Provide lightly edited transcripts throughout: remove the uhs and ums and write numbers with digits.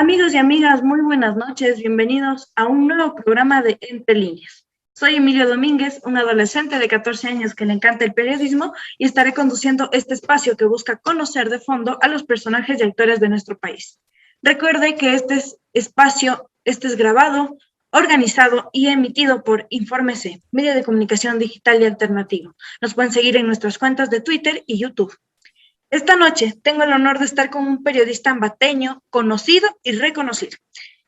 Amigos y amigas, muy buenas noches. Bienvenidos a un nuevo programa de Entre Líneas. Soy Emilio Domínguez, un adolescente de 14 años que le encanta el periodismo y estaré conduciendo este espacio que busca conocer de fondo a los personajes y actores de nuestro país. Recuerde que este es grabado, organizado y emitido por Informe C, medio de comunicación digital y alternativo. Nos pueden seguir en nuestras cuentas de Twitter y YouTube. Esta noche tengo el honor de estar con un periodista ambateño conocido y reconocido.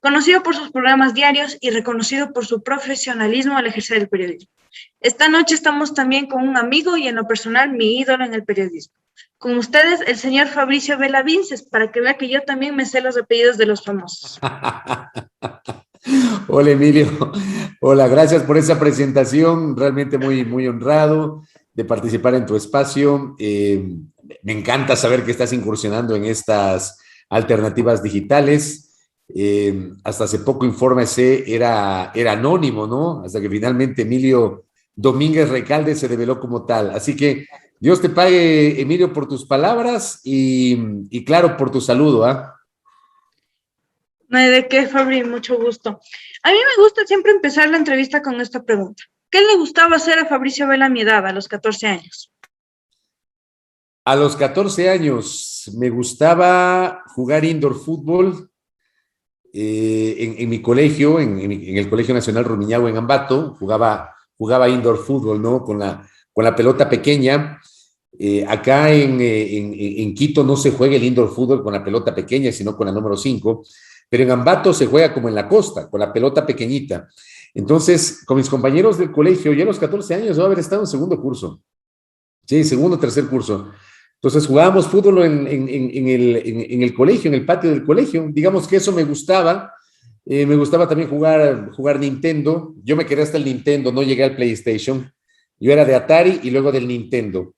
Conocido por sus programas diarios y reconocido por su profesionalismo al ejercer el periodismo. Esta noche estamos también con un amigo y en lo personal mi ídolo en el periodismo. Con ustedes el señor Fabricio Vela Vinces, para que vea que yo también me sé los apellidos de los famosos. Hola Emilio, hola, gracias por esa presentación, realmente muy honrado de participar en tu espacio. Me encanta saber que estás incursionando en estas alternativas digitales. Hasta hace poco Informe C era anónimo, ¿no? Hasta que finalmente Emilio Domínguez Recalde se reveló como tal. Así que Dios te pague, Emilio, por tus palabras y claro, por tu saludo, ¿ah? No hay de qué, Fabri, mucho gusto. A mí me gusta siempre empezar la entrevista con esta pregunta. ¿Qué le gustaba hacer a Fabricio Vela a mi edad, a los 14 años? A los 14 años me gustaba jugar indoor fútbol en mi colegio, en el Colegio Nacional Rumiñahui en Ambato, jugaba indoor fútbol, ¿no? Con la pelota pequeña. Acá en Quito no se juega el indoor fútbol con la pelota pequeña, sino con la número 5, pero en Ambato se juega como en la costa, con la pelota pequeñita. Entonces, con mis compañeros del colegio, yo a los 14 años debo haber estado en segundo curso, sí, segundo o tercer curso. Entonces jugábamos fútbol en el colegio, en el patio del colegio. Digamos que eso me gustaba. Me gustaba también jugar Nintendo. Yo me quedé hasta el Nintendo, no llegué al PlayStation. Yo era de Atari y luego del Nintendo.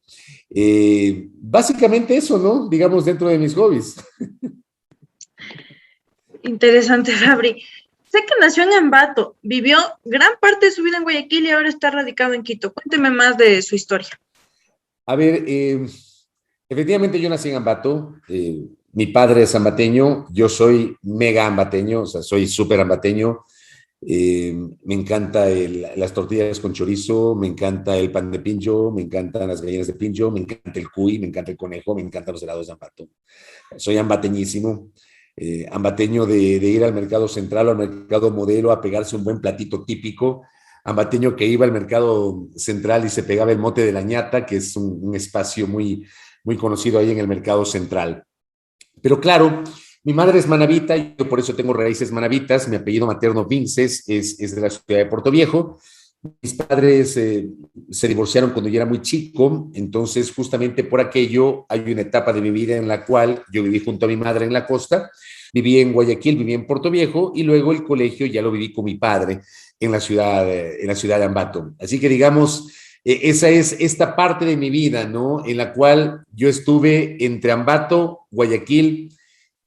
Básicamente eso, ¿no? Digamos, dentro de mis hobbies. Interesante, Fabri. Sé que nació en Ambato, vivió gran parte de su vida en Guayaquil y ahora está radicado en Quito. Cuénteme más de su historia. A ver, efectivamente yo nací en Ambato. Mi padre es ambateño, yo soy mega ambateño, o sea, soy súper ambateño. Me encanta las tortillas con chorizo, me encanta el pan de pincho, me encantan las gallinas de pincho, me encanta el cuy, me encanta el conejo, me encantan los helados de Ambato. Soy ambateñísimo, ambateño de ir al mercado central o al mercado modelo a pegarse un buen platito típico, ambateño que iba al mercado central y se pegaba el mote de la ñata, que es un espacio muy conocido ahí en el mercado central. Pero claro, mi madre es manabita, yo por eso tengo raíces manabitas, mi apellido materno Vinces es de la ciudad de Puerto Viejo. Mis padres se divorciaron cuando yo era muy chico, entonces justamente por aquello hay una etapa de mi vida en la cual yo viví junto a mi madre en la costa, viví en Guayaquil, viví en Puerto Viejo y luego el colegio ya lo viví con mi padre en la ciudad de Ambato. Así que digamos, esa es esta parte de mi vida, ¿no? En la cual yo estuve entre Ambato, Guayaquil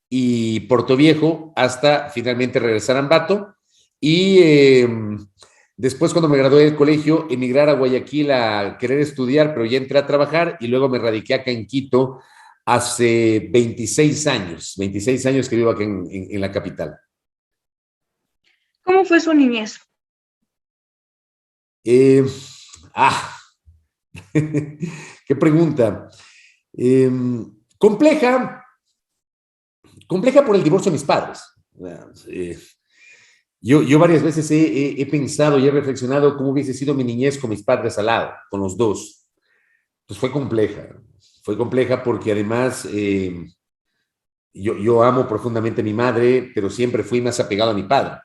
y Puerto Viejo hasta finalmente regresar a Ambato y después cuando me gradué del colegio emigrar a Guayaquil a querer estudiar, pero ya entré a trabajar y luego me radiqué acá en Quito hace 26 años que vivo aquí en la capital. ¿Cómo fue su niñez? Eh, ah, qué pregunta. Eh, compleja, compleja por el divorcio de mis padres. Eh, yo varias veces he pensado y he reflexionado cómo hubiese sido mi niñez con mis padres al lado, con los dos. Pues fue compleja porque además yo amo profundamente a mi madre, pero siempre fui más apegado a mi padre.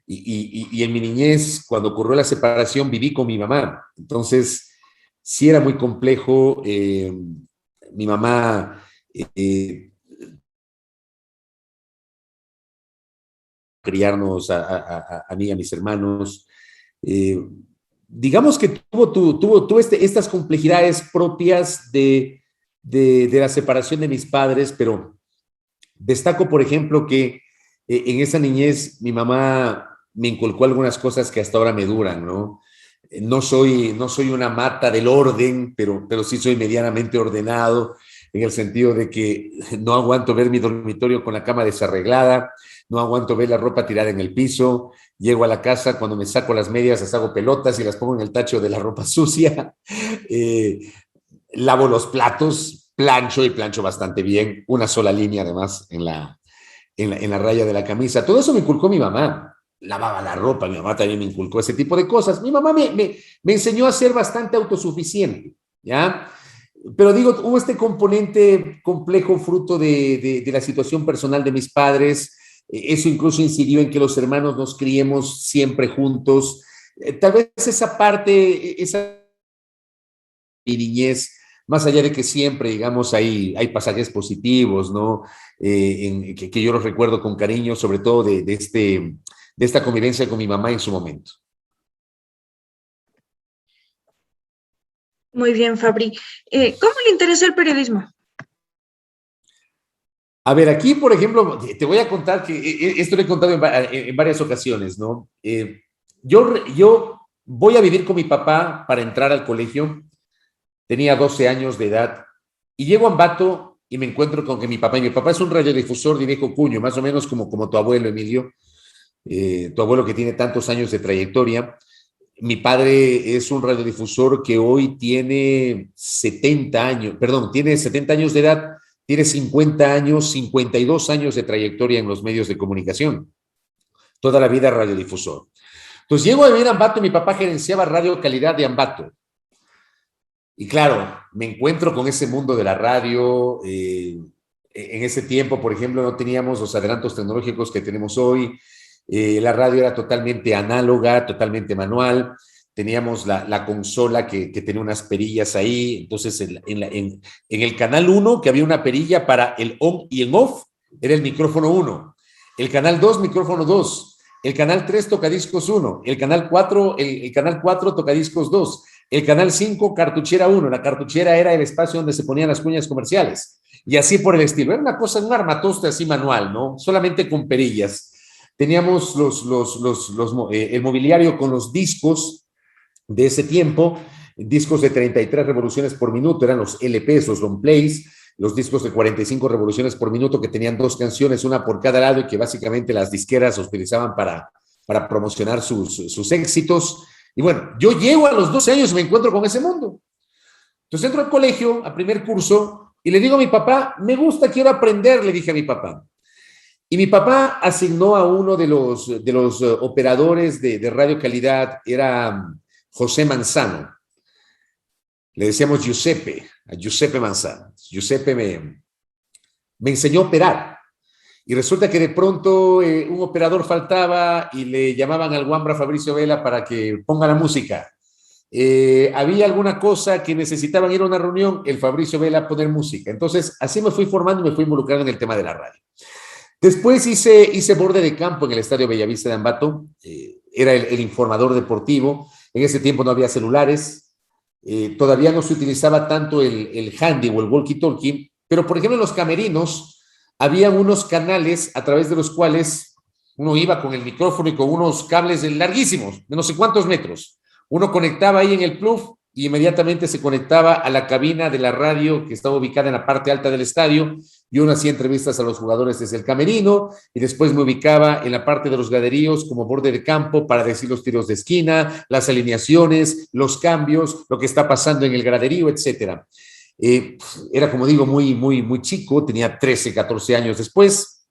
Y en mi niñez, cuando ocurrió la separación, viví con mi mamá. Entonces, sí era muy complejo. Mi mamá criarnos a mí y a mis hermanos. Eh, digamos que tuvo estas complejidades propias de la separación de mis padres, pero destaco, por ejemplo, que en esa niñez mi mamá me inculcó algunas cosas que hasta ahora me duran, ¿no? No soy una mata del orden, pero sí soy medianamente ordenado. en el sentido de que no aguanto ver mi dormitorio con la cama desarreglada, no aguanto ver la ropa tirada en el piso, llego a la casa, cuando me saco las medias, las hago pelotas y las pongo en el tacho de la ropa sucia, eh, lavo los platos, plancho y plancho bastante bien, una sola línea además en la raya de la camisa. Todo eso me inculcó mi mamá. Lavaba la ropa, mi mamá también me inculcó ese tipo de cosas. Mi mamá me enseñó a ser bastante autosuficiente, ¿ya? Pero digo, hubo este componente complejo fruto de la situación personal de mis padres. Eso incluso incidió en que los hermanos nos criemos siempre juntos. Tal vez esa parte, esa mi niñez, más allá de que siempre, digamos, hay pasajes positivos, ¿no? Que yo los recuerdo con cariño, sobre todo de esta convivencia con mi mamá en su momento. Muy bien, Fabri. ¿Cómo le interesó el periodismo? A ver, aquí, por ejemplo, te voy a contar que esto lo he contado en varias ocasiones, ¿no? Yo voy a vivir con mi papá para entrar al colegio. Tenía 12 años de edad y llego a Ambato y me encuentro con que mi papá es un radiodifusor de viejo cuño, más o menos como tu abuelo, Emilio, tu abuelo que tiene tantos años de trayectoria. Mi padre es un radiodifusor que hoy tiene 70 años, perdón, tiene 70 años de edad, tiene 50 años, 52 años de trayectoria en los medios de comunicación. Toda la vida radiodifusor. Entonces llego a vivir a Ambato y mi papá gerenciaba Radio Calidad de Ambato. Y claro, me encuentro con ese mundo de la radio. En ese tiempo, por ejemplo, no teníamos los adelantos tecnológicos que tenemos hoy. La radio era totalmente análoga, totalmente manual. Teníamos la consola que tenía unas perillas ahí. Entonces, en el canal 1, que había una perilla para el on y el off, era el micrófono 1. El canal 2, micrófono 2. El canal 3, tocadiscos 1. El canal 4, el canal 4, tocadiscos 2. El canal 5, cartuchera 1. La cartuchera era el espacio donde se ponían las cuñas comerciales. Y así por el estilo. Era una cosa, un armatoste así manual, ¿no? Solamente con perillas. Teníamos el mobiliario con los discos de ese tiempo, discos de 33 revoluciones por minuto, eran los LPs, los long plays, los discos de 45 revoluciones por minuto que tenían 2 canciones, una por cada lado y que básicamente las disqueras utilizaban para promocionar sus éxitos. Y bueno, yo llego a los 12 años y me encuentro con ese mundo. Entonces entro al colegio, a primer curso, y le digo a mi papá, me gusta, quiero aprender, le dije a mi papá. Y mi papá asignó a uno de los operadores de Radio Calidad, era José Manzano. Le decíamos Giuseppe, a Giuseppe Manzano. Giuseppe me enseñó a operar. Y resulta que de pronto un operador faltaba y le llamaban al Wambra Fabricio Vela para que ponga la música. Había alguna cosa que necesitaban ir a una reunión, el Fabricio Vela a poner música. Entonces, así me fui formando y me fui involucrando en el tema de la radio. Después hice borde de campo en el Estadio Bellavista de Ambato. Era el informador deportivo. En ese tiempo no había celulares. Todavía no se utilizaba tanto el handy o el walkie-talkie. Pero, por ejemplo, en los camerinos había unos canales a través de los cuales uno iba con el micrófono y con unos cables larguísimos, de no sé cuántos metros. Uno conectaba ahí en el plug y inmediatamente se conectaba a la cabina de la radio que estaba ubicada en la parte alta del estadio. Yo uno hacía entrevistas a los jugadores desde el camerino y después me ubicaba en la parte de los graderíos como borde de campo para decir los tiros de esquina, las alineaciones, los cambios, lo que está pasando en el graderío, etcétera. Era, como digo, muy chico, tenía 13, 14 años después.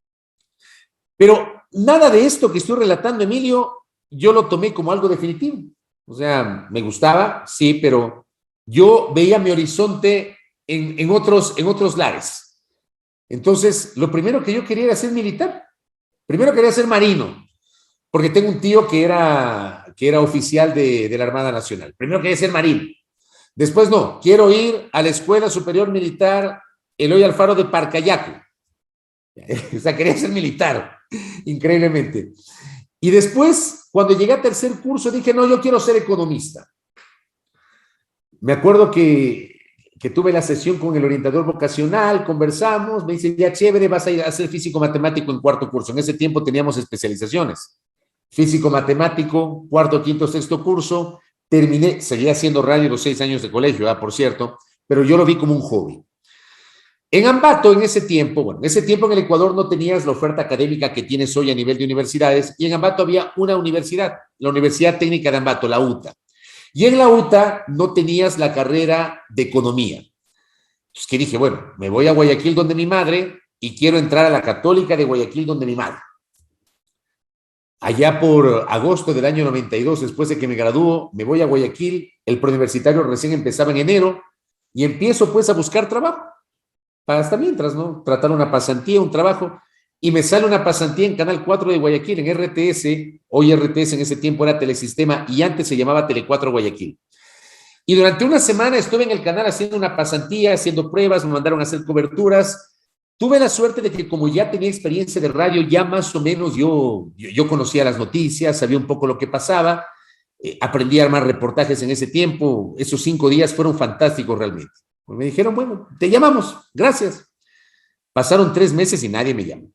Pero nada de esto que estoy relatando, Emilio, yo lo tomé como algo definitivo. O sea, me gustaba, sí, pero yo veía mi horizonte en otros lares. Entonces, lo primero que yo quería era ser militar. Primero quería ser marino, porque tengo un tío que era oficial de la Armada Nacional. Primero quería ser marino. Después, no, quiero ir a la Escuela Superior Militar Eloy Alfaro de Parcayaco. O sea, quería ser militar, increíblemente. Y después, cuando llegué a tercer curso, dije, no, yo quiero ser economista. Me acuerdo que tuve la sesión con el orientador vocacional, conversamos, me dice, ya chévere, vas a ir a ser físico-matemático en cuarto curso. En ese tiempo teníamos especializaciones. Físico-matemático, cuarto, quinto, sexto curso. Terminé, seguía haciendo radio los 6 años de colegio, por cierto, pero yo lo vi como un hobby. En Ambato, en ese tiempo, bueno, en ese tiempo en el Ecuador no tenías la oferta académica que tienes hoy a nivel de universidades, y en Ambato había una universidad, la Universidad Técnica de Ambato, la UTA. Y en la UTA no tenías la carrera de economía. Entonces que dije, bueno, me voy a Guayaquil donde mi madre y quiero entrar a la Católica de Guayaquil donde mi madre. Allá por agosto del año 92, después de que me graduó, me voy a Guayaquil, el preuniversitario recién empezaba en enero y empiezo pues a buscar trabajo, para hasta mientras, ¿no? Tratar una pasantía, un trabajo, y me sale una pasantía en Canal 4 de Guayaquil, en RTS, hoy RTS en ese tiempo era Telesistema y antes se llamaba Tele 4 Guayaquil. Y durante una semana estuve en el canal haciendo una pasantía, haciendo pruebas, me mandaron a hacer coberturas. Tuve la suerte de que como ya tenía experiencia de radio, ya más o menos yo conocía las noticias, sabía un poco lo que pasaba, aprendí a armar reportajes en ese tiempo. Esos 5 días fueron fantásticos realmente. Pues me dijeron, bueno, te llamamos, gracias. Pasaron 3 meses y nadie me llamó,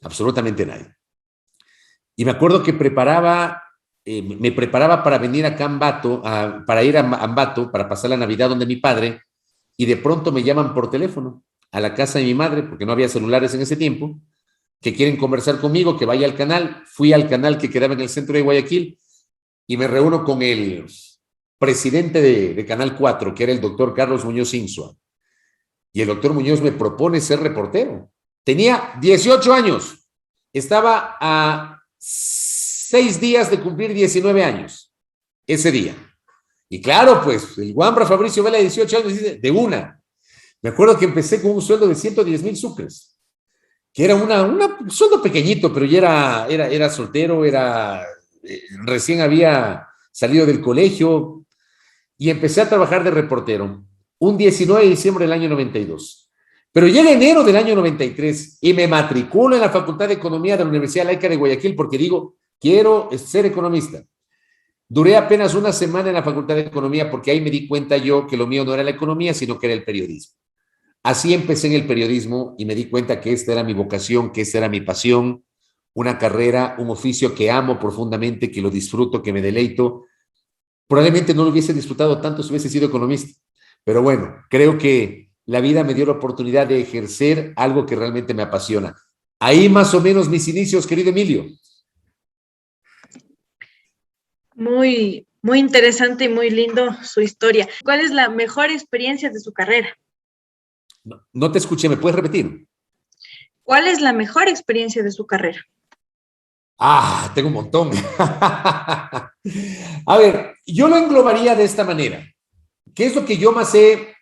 absolutamente nadie. Y me acuerdo que me preparaba para venir acá a Ambato, para ir a Ambato, para pasar la Navidad donde mi padre, y de pronto me llaman por teléfono a la casa de mi madre, porque no había celulares en ese tiempo, que quieren conversar conmigo, que vaya al canal. Fui al canal que quedaba en el centro de Guayaquil y me reúno con el presidente de Canal 4, que era el doctor Carlos Muñoz Insua. Y el doctor Muñoz me propone ser reportero. Tenía 18 años, estaba a 6 días de cumplir 19 años ese día. Y claro, pues el Guambra Fabricio Vela, de 18 años, dice, de una. Me acuerdo que empecé con un sueldo de 110,000 sucres, que era un sueldo pequeñito, pero ya era soltero, recién había salido del colegio y empecé a trabajar de reportero un 19 de diciembre del año 92. Pero llega enero del año 93 y me matriculo en la Facultad de Economía de la Universidad Laica de Guayaquil porque digo, quiero ser economista. Duré apenas una semana en la Facultad de Economía porque ahí me di cuenta yo que lo mío no era la economía, sino que era el periodismo. Así empecé en el periodismo y me di cuenta que esta era mi vocación, que esta era mi pasión, una carrera, un oficio que amo profundamente, que lo disfruto, que me deleito. Probablemente no lo hubiese disfrutado tanto si hubiese sido economista, pero bueno, creo que la vida me dio la oportunidad de ejercer algo que realmente me apasiona. Ahí más o menos mis inicios, querido Emilio. Muy, muy interesante y muy lindo su historia. ¿Cuál es la mejor experiencia de su carrera? No te escuché, ¿me puedes repetir? ¿Cuál es la mejor experiencia de su carrera? Tengo un montón. A ver, yo lo englobaría de esta manera. ¿Qué es lo que yo más qué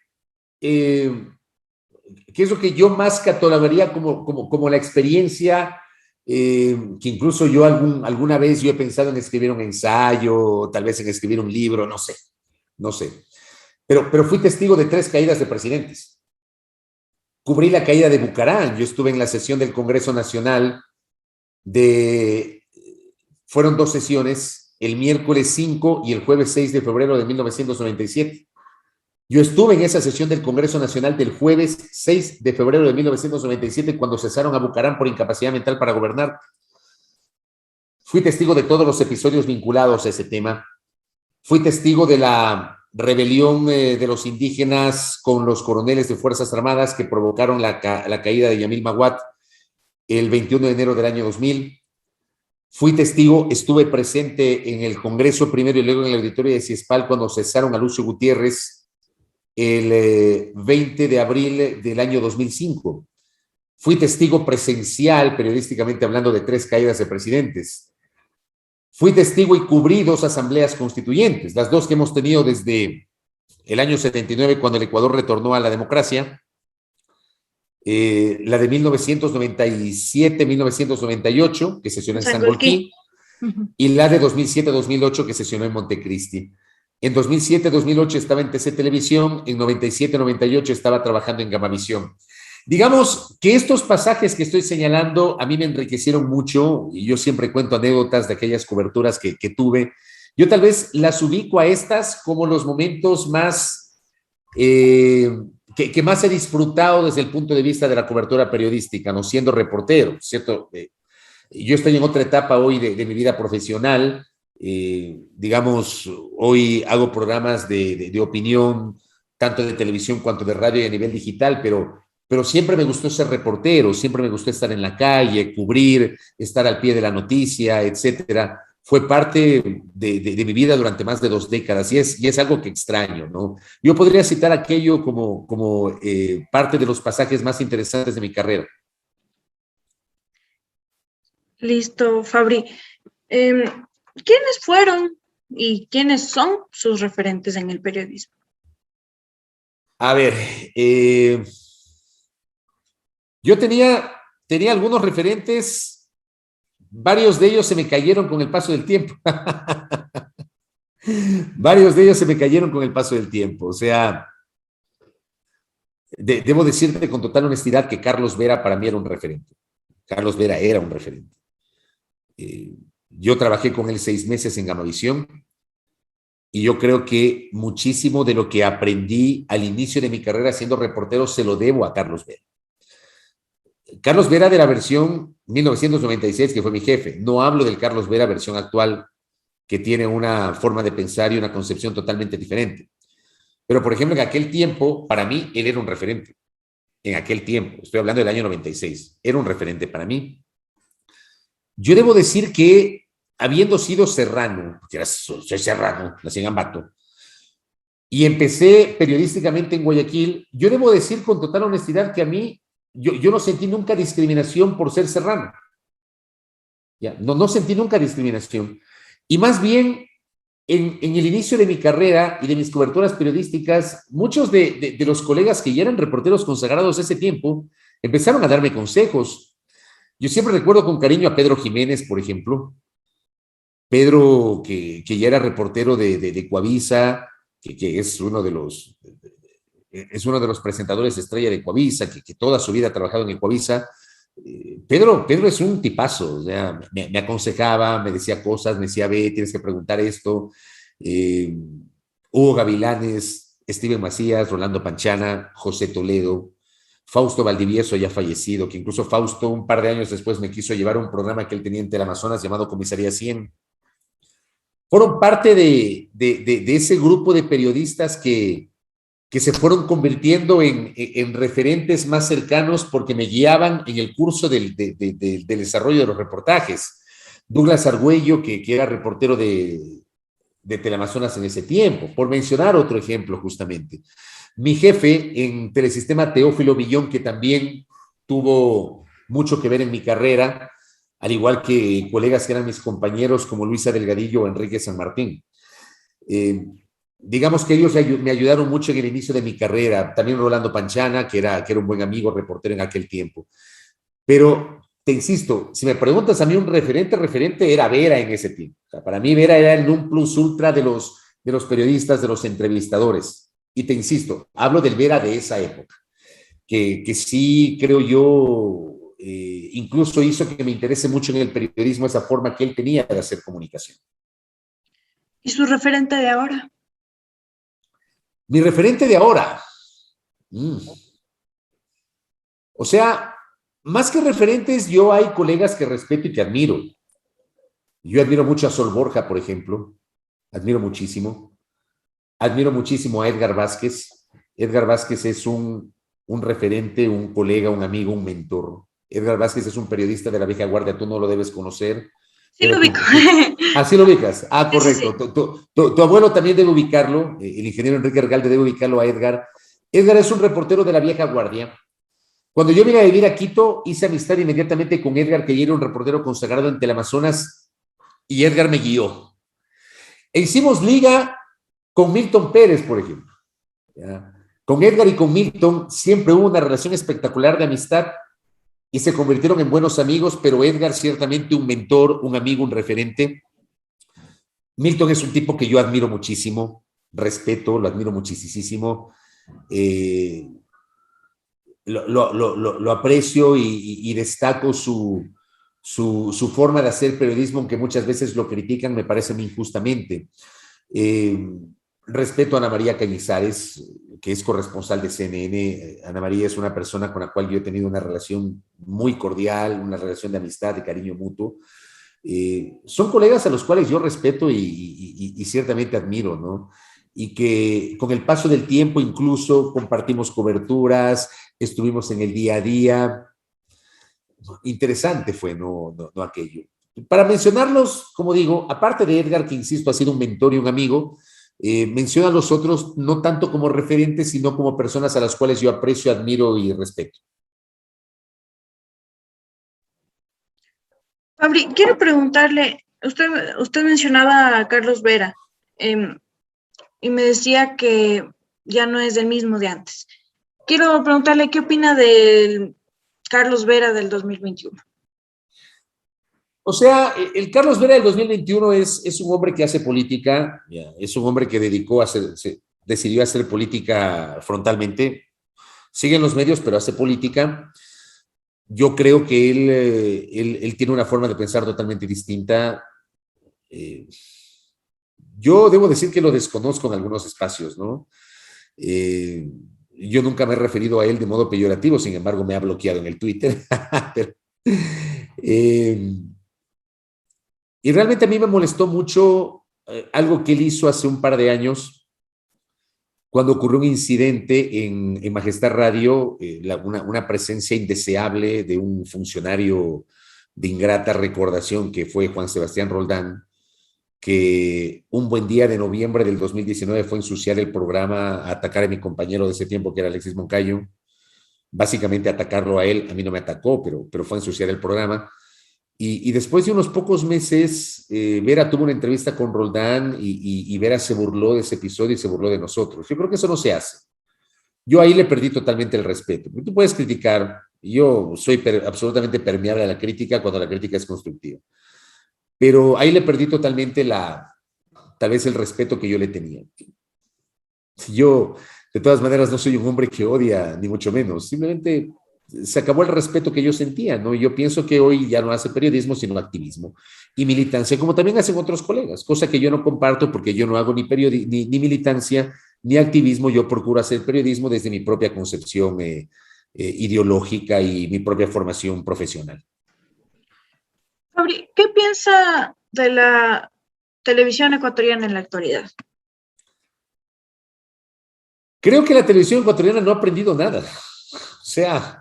es lo que yo más catalogaría como la experiencia que incluso yo alguna vez yo he pensado en escribir un ensayo, tal vez en escribir un libro, no sé. Pero fui testigo de 3 caídas de presidentes. Cubrí la caída de Bucarán. Yo estuve en la sesión del Congreso Nacional fueron 2 sesiones, el miércoles 5 y el jueves 6 de febrero de 1997. Yo estuve en esa sesión del Congreso Nacional del jueves 6 de febrero de 1997 cuando cesaron a Bucarán por incapacidad mental para gobernar. Fui testigo de todos los episodios vinculados a ese tema. Fui testigo de la rebelión de los indígenas con los coroneles de Fuerzas Armadas que provocaron la caída de Yamil Maguad el 21 de enero del año 2000. Fui testigo, estuve presente en el Congreso primero y luego en el auditorio de Ciespal cuando cesaron a Lucio Gutiérrez el 20 de abril del año 2005. Fui testigo presencial, periodísticamente hablando, de 3 caídas de presidentes. Fui testigo y cubrí 2 asambleas constituyentes, las 2 que hemos tenido desde el año 79, cuando el Ecuador retornó a la democracia, la de 1997-1998, que sesionó en Sangolquí, y la de 2007-2008, que sesionó en Montecristi. En 2007-2008 estaba en TC Televisión, en 97-98 estaba trabajando en Gamavisión. Digamos que estos pasajes que estoy señalando a mí me enriquecieron mucho y yo siempre cuento anécdotas de aquellas coberturas que tuve. Yo tal vez las ubico a estas como los momentos más que más he disfrutado desde el punto de vista de la cobertura periodística, no siendo reportero, ¿cierto? Yo estoy en otra etapa hoy de mi vida profesional. Digamos, hoy hago programas de opinión, tanto de televisión cuanto de radio y a nivel digital, pero pero siempre me gustó ser reportero, siempre me gustó estar en la calle, cubrir, estar al pie de la noticia, etcétera. Fue parte de mi vida durante más de 2 décadas y es algo que extraño, ¿no? Yo podría citar aquello como parte de los pasajes más interesantes de mi carrera. Listo, Fabri. Em, ¿Quiénes fueron y quiénes son sus referentes en el periodismo? A ver, yo tenía algunos referentes, varios de ellos se me cayeron con el paso del tiempo. Varios de ellos se me cayeron con el paso del tiempo. O sea, debo decirte con total honestidad que Carlos Vera para mí era un referente. Carlos Vera era un referente. Yo trabajé con él 6 meses en Gamavisión y yo creo que muchísimo de lo que aprendí al inicio de mi carrera siendo reportero se lo debo a Carlos Vera. Carlos Vera de la versión 1996, que fue mi jefe. No hablo del Carlos Vera versión actual, que tiene una forma de pensar y una concepción totalmente diferente. Pero, por ejemplo, en aquel tiempo, para mí, él era un referente. En aquel tiempo, estoy hablando del año 96, era un referente para mí. Yo debo decir que, habiendo sido serrano, porque soy serrano, nací en Ambato, y empecé periodísticamente en Guayaquil, yo debo decir con total honestidad que a mí, yo no sentí nunca discriminación por ser serrano. Ya, no sentí nunca discriminación. Y más bien, en el inicio de mi carrera y de mis coberturas periodísticas, muchos de los colegas que ya eran reporteros consagrados ese tiempo empezaron a darme consejos. Yo siempre recuerdo con cariño a Pedro Jiménez, por ejemplo. Pedro, que ya era reportero de Coavisa, que es uno de los presentadores estrella de Coavisa, que toda su vida ha trabajado en el Coavisa. Pedro es un tipazo, o sea, me aconsejaba, me decía cosas, me decía, ve, tienes que preguntar esto. Eh, Hugo Gavilanes, Steven Macías, Rolando Panchana, José Toledo, Fausto Valdivieso, ya fallecido, que incluso Fausto un par de años después me quiso llevar a un programa que él tenía en Teleamazonas llamado Comisaría 100. Fueron parte de ese grupo de periodistas que se fueron convirtiendo en referentes más cercanos porque me guiaban en el curso del desarrollo de los reportajes. Douglas Argüello, que era reportero de Teleamazonas en ese tiempo, por mencionar otro ejemplo justamente. Mi jefe en Telesistema, Teófilo Villón, que también tuvo mucho que ver en mi carrera, al igual que colegas que eran mis compañeros como Luisa Delgadillo o Enrique San Martín. Digamos que ellos me ayudaron mucho en el inicio de mi carrera. También Rolando Panchana, que era un buen amigo, reportero en aquel tiempo. Pero te insisto, si me preguntas a mí un referente era Vera en ese tiempo. O sea, para mí Vera era el non plus ultra de los periodistas, de los entrevistadores. Y te insisto, hablo del Vera de esa época, que sí creo yo, incluso hizo que me interese mucho en el periodismo esa forma que él tenía de hacer comunicación. ¿Y su referente de ahora? Mi referente de ahora. O sea, más que referentes, yo hay colegas que respeto y que admiro. Yo admiro mucho a Sol Borja, por ejemplo. Admiro muchísimo. Admiro muchísimo a Edgar Vázquez. Edgar Vázquez es un referente, un colega, un amigo, un mentor. Edgar Vázquez es un periodista de la vieja guardia, tú no lo debes conocer. Sí, lo ubico. Así lo ubicas. Ah, correcto. Sí, sí. Tu abuelo también debe ubicarlo, el ingeniero Enrique Argalde debe ubicarlo a Edgar. Edgar es un reportero de la vieja guardia. Cuando yo vine a vivir a Quito, hice amistad inmediatamente con Edgar, que ya era un reportero consagrado en Teleamazonas, y Edgar me guió. E hicimos liga con Milton Pérez, por ejemplo. ¿Ya? Con Edgar y con Milton siempre hubo una relación espectacular de amistad y se convirtieron en buenos amigos, pero Edgar ciertamente un mentor, un amigo, un referente. Milton es un tipo que yo admiro muchísimo, respeto, lo admiro muchísimo. Lo aprecio y destaco su forma de hacer periodismo, aunque muchas veces lo critican, me parece muy injustamente. Respeto a Ana María Cañizares, que es corresponsal de CNN. Ana María es una persona con la cual yo he tenido una relación muy cordial, una relación de amistad, de cariño mutuo. Son colegas a los cuales yo respeto y ciertamente admiro, ¿no? y que con el paso del tiempo incluso compartimos coberturas, estuvimos en el día a día. Interesante fue, no aquello. Para mencionarlos, como digo, aparte de Edgar, que insisto, ha sido un mentor y un amigo, menciona a los otros no tanto como referentes, sino como personas a las cuales yo aprecio, admiro y respeto. Fabri, quiero preguntarle, usted mencionaba a Carlos Vera y me decía que ya no es el mismo de antes. Quiero preguntarle qué opina del Carlos Vera del 2021. O sea, el Carlos Vera del 2021 es un hombre que hace política, es un hombre que decidió hacer política frontalmente, sigue en los medios, pero hace política. Yo creo que él tiene una forma de pensar totalmente distinta. Eh, yo debo decir que lo desconozco en algunos espacios, ¿no? Eh, yo nunca me he referido a él de modo peyorativo, sin embargo me ha bloqueado en el Twitter. Pero, eh, y realmente a mí me molestó mucho algo que él hizo hace un par de años, cuando ocurrió un incidente en Majestad Radio, una presencia indeseable de un funcionario de ingrata recordación que fue Juan Sebastián Roldán, que un buen día de noviembre del 2019 fue a ensuciar el programa, a atacar a mi compañero de ese tiempo, que era Alexis Moncayo, básicamente atacarlo a él. A mí no me atacó, pero fue a ensuciar el programa. Y después de unos pocos meses, Vera tuvo una entrevista con Roldán y Vera se burló de ese episodio y se burló de nosotros. Yo creo que eso no se hace. Yo ahí le perdí totalmente el respeto. Tú puedes criticar, yo soy absolutamente permeable a la crítica cuando la crítica es constructiva. Pero ahí le perdí totalmente tal vez el respeto que yo le tenía. Yo, de todas maneras, no soy un hombre que odia, ni mucho menos. Simplemente se acabó el respeto que yo sentía, ¿no? Yo pienso que hoy ya no hace periodismo, sino activismo y militancia, como también hacen otros colegas, cosa que yo no comparto porque yo no hago ni militancia ni activismo. Yo procuro hacer periodismo desde mi propia concepción ideológica y mi propia formación profesional. Fabri, ¿qué piensa de la televisión ecuatoriana en la actualidad? Creo que la televisión ecuatoriana no ha aprendido nada. O sea,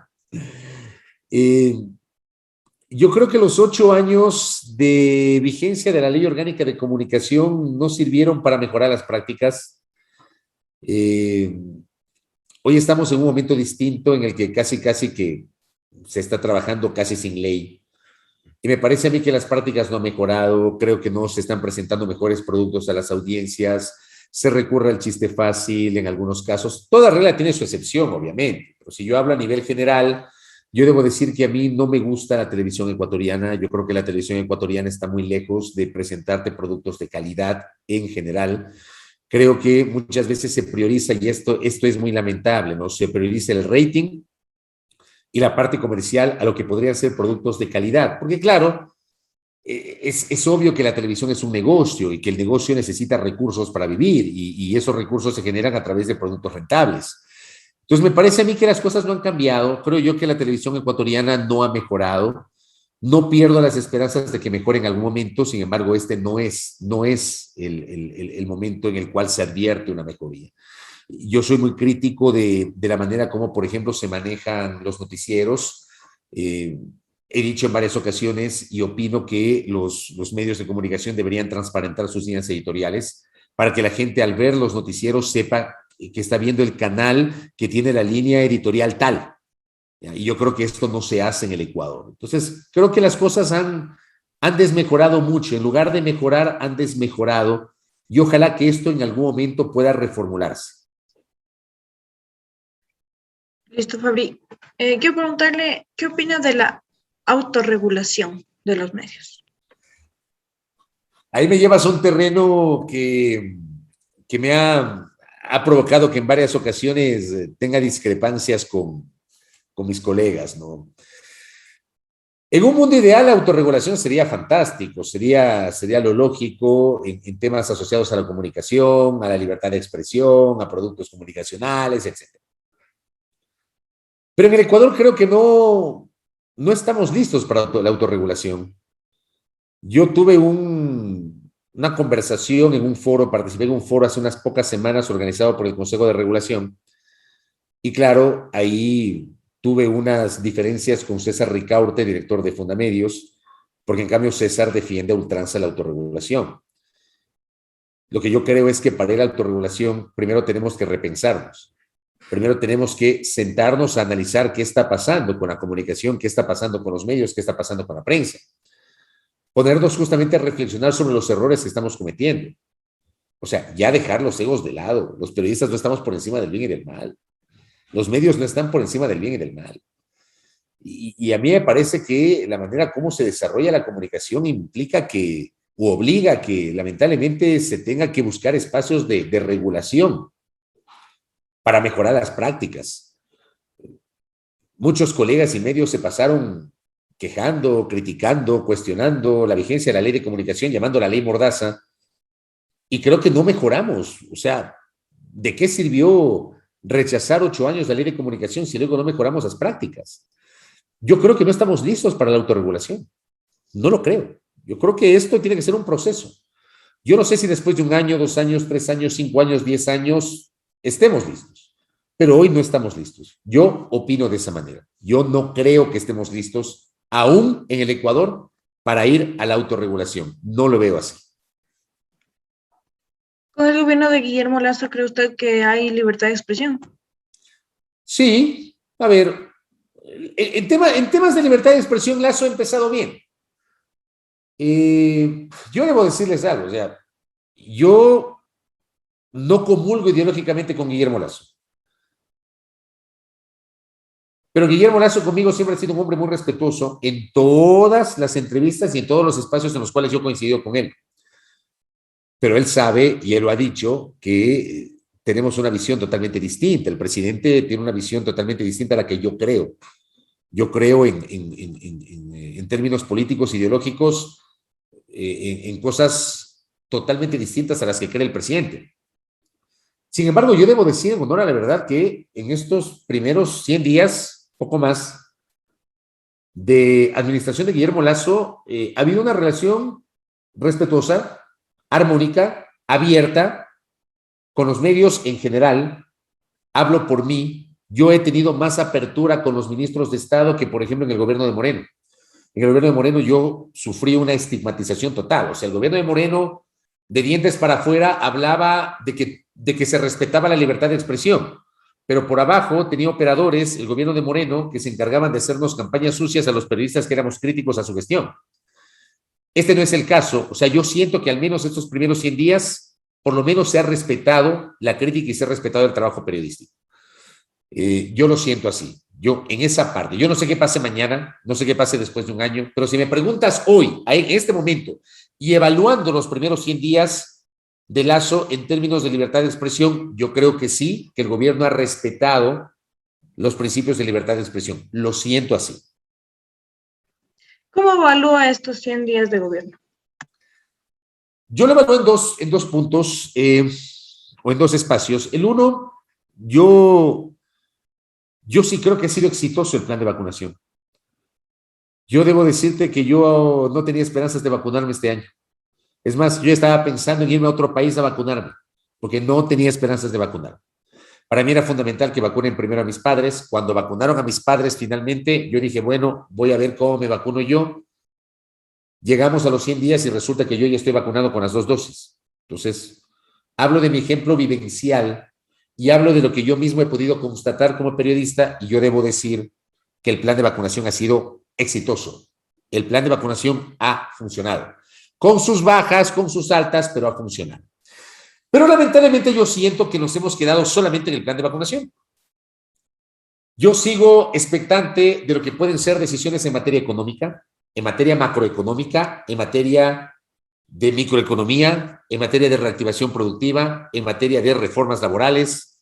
yo creo que los 8 años de vigencia de la Ley Orgánica de Comunicación no sirvieron para mejorar las prácticas. Hoy estamos en un momento distinto en el que casi que se está trabajando casi sin ley. Y me parece a mí que las prácticas no han mejorado. Creo que no se están presentando mejores productos a las audiencias. Se recurre al chiste fácil en algunos casos. Toda regla tiene su excepción, obviamente. Pero si yo hablo a nivel general, yo debo decir que a mí no me gusta la televisión ecuatoriana. Yo creo que la televisión ecuatoriana está muy lejos de presentarte productos de calidad en general. Creo que muchas veces se prioriza, y esto es muy lamentable, ¿no? Se prioriza el rating y la parte comercial a lo que podrían ser productos de calidad. Porque claro, es obvio que la televisión es un negocio y que el negocio necesita recursos para vivir y esos recursos se generan a través de productos rentables. Entonces me parece a mí que las cosas no han cambiado. Creo yo que la televisión ecuatoriana no ha mejorado. No pierdo las esperanzas de que mejore en algún momento. Sin embargo, este no es el momento en el cual se advierte una mejoría. Yo soy muy crítico de la manera como, por ejemplo, se manejan los noticieros. He dicho en varias ocasiones y opino que los medios de comunicación deberían transparentar sus líneas editoriales para que la gente, al ver los noticieros, sepa que está viendo el canal que tiene la línea editorial tal. Y yo creo que esto no se hace en el Ecuador. Entonces, creo que las cosas han desmejorado mucho. En lugar de mejorar, han desmejorado. Y ojalá que esto en algún momento pueda reformularse. Listo, Fabri. Quiero preguntarle, ¿qué opina de la autorregulación de los medios? Ahí me llevas a un terreno que me ha provocado que en varias ocasiones tenga discrepancias con mis colegas, ¿no? En un mundo ideal, la autorregulación sería fantástico, sería lo lógico en temas asociados a la comunicación, a la libertad de expresión, a productos comunicacionales, etc. Pero en el Ecuador creo que no estamos listos para la autorregulación. Yo tuve una conversación en un foro, participé en un foro hace unas pocas semanas organizado por el Consejo de Regulación. Y claro, ahí tuve unas diferencias con César Ricaurte, director de Fundamedios, porque en cambio César defiende a ultranza la autorregulación. Lo que yo creo es que para ir a la autorregulación, primero tenemos que repensarnos. Primero tenemos que sentarnos a analizar qué está pasando con la comunicación, qué está pasando con los medios, qué está pasando con la prensa. Ponernos justamente a reflexionar sobre los errores que estamos cometiendo. O sea, ya dejar los egos de lado. Los periodistas no estamos por encima del bien y del mal. Los medios no están por encima del bien y del mal. Y a mí me parece que la manera como se desarrolla la comunicación implica que, o obliga a que lamentablemente se tenga que buscar espacios de regulación para mejorar las prácticas. Muchos colegas y medios se pasaron quejando, criticando, cuestionando la vigencia de la ley de comunicación, llamando la ley Mordaza, y creo que no mejoramos. O sea, ¿de qué sirvió rechazar 8 años la ley de comunicación si luego no mejoramos las prácticas? Yo creo que no estamos listos para la autorregulación. No lo creo. Yo creo que esto tiene que ser un proceso. Yo no sé si después de 1 año, 2 años, 3 años, 5 años, 10 años, estemos listos. Pero hoy no estamos listos. Yo opino de esa manera. Yo no creo que estemos listos, aún en el Ecuador, para ir a la autorregulación. No lo veo así. ¿Con el gobierno de Guillermo Lazo cree usted que hay libertad de expresión? Sí, a ver, en temas de libertad de expresión, Lazo ha empezado bien. Yo debo decirles algo, o sea, yo no comulgo ideológicamente con Guillermo Lazo. Pero Guillermo Lazo conmigo siempre ha sido un hombre muy respetuoso en todas las entrevistas y en todos los espacios en los cuales yo coincido con él. Pero él sabe, y él lo ha dicho, que tenemos una visión totalmente distinta. El presidente tiene una visión totalmente distinta a la que yo creo. Yo creo en términos políticos, ideológicos, en cosas totalmente distintas a las que cree el presidente. Sin embargo, yo debo decir, en honor a la verdad, que en estos primeros 100 días, poco más, de administración de Guillermo Lazo, ha habido una relación respetuosa, armónica, abierta, con los medios en general. Hablo por mí. Yo he tenido más apertura con los ministros de Estado que, por ejemplo, en el gobierno de Moreno. En el gobierno de Moreno yo sufrí una estigmatización total. O sea, el gobierno de Moreno, de dientes para afuera, hablaba de que se respetaba la libertad de expresión. Pero por abajo tenía operadores, el gobierno de Moreno, que se encargaban de hacernos campañas sucias a los periodistas que éramos críticos a su gestión. Este no es el caso. O sea, yo siento que al menos estos primeros 100 días, por lo menos se ha respetado la crítica y se ha respetado el trabajo periodístico. Yo lo siento así. Yo, en esa parte, yo no sé qué pase mañana, no sé qué pase después de 1 año, pero si me preguntas hoy, en este momento, y evaluando los primeros 100 días de Lazo en términos de libertad de expresión, yo creo que sí, que el gobierno ha respetado los principios de libertad de expresión. Lo siento así. ¿Cómo evalúa estos 100 días de gobierno? Yo lo evalúo en dos puntos o en 2 espacios. El uno, yo sí creo que ha sido exitoso el plan de vacunación. Yo debo decirte que yo no tenía esperanzas de vacunarme este año. Es más, yo estaba pensando en irme a otro país a vacunarme, porque no tenía esperanzas de vacunarme. Para mí era fundamental que vacunen primero a mis padres. Cuando vacunaron a mis padres finalmente, yo dije, bueno, voy a ver cómo me vacuno yo. Llegamos a los 100 días y resulta que yo ya estoy vacunado con las 2 dosis. Entonces, hablo de mi ejemplo vivencial y hablo de lo que yo mismo he podido constatar como periodista, y yo debo decir que el plan de vacunación ha sido exitoso. El plan de vacunación ha funcionado. Con sus bajas, con sus altas, pero ha funcionado. Pero lamentablemente yo siento que nos hemos quedado solamente en el plan de vacunación. Yo sigo expectante de lo que pueden ser decisiones en materia económica, en materia macroeconómica, en materia de microeconomía, en materia de reactivación productiva, en materia de reformas laborales.